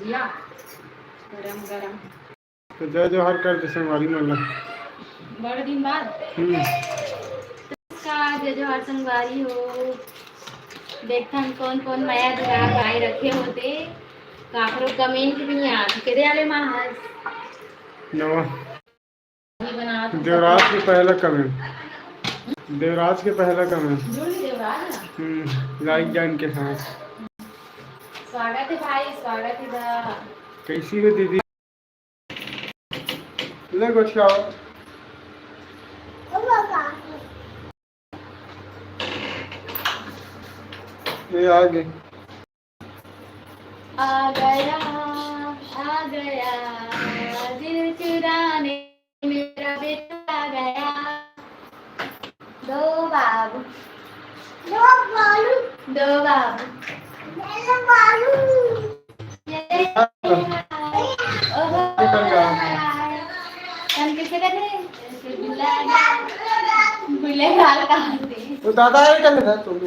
भुजिया गरम गरम। तो जय जोहार कर दे संगवारी मन। बड़े दिन बाद का जय जोहार संगवारी हो। देखथन कौन कौन नया जुगाड़ बनाए रखे होते काकरो कमेंट भी नहीं आते केदे आले माहस नवा बना देवराज के पहला कमेंट, देवराज के पहला कमेंट। देवराज लाइक जान के साथ स्वागत है भाई, स्वागत है दा। कैसी हो दीदी? ले कुछ खाओ। ये आ गए। आ गया दिल चुराने मेरा बेटा आ गया। दो बाबू दो बालू दो बाबू हम कैसे कहते हैं? बुल्ले गाल कहाँ से? वो दादा है क्या तुम?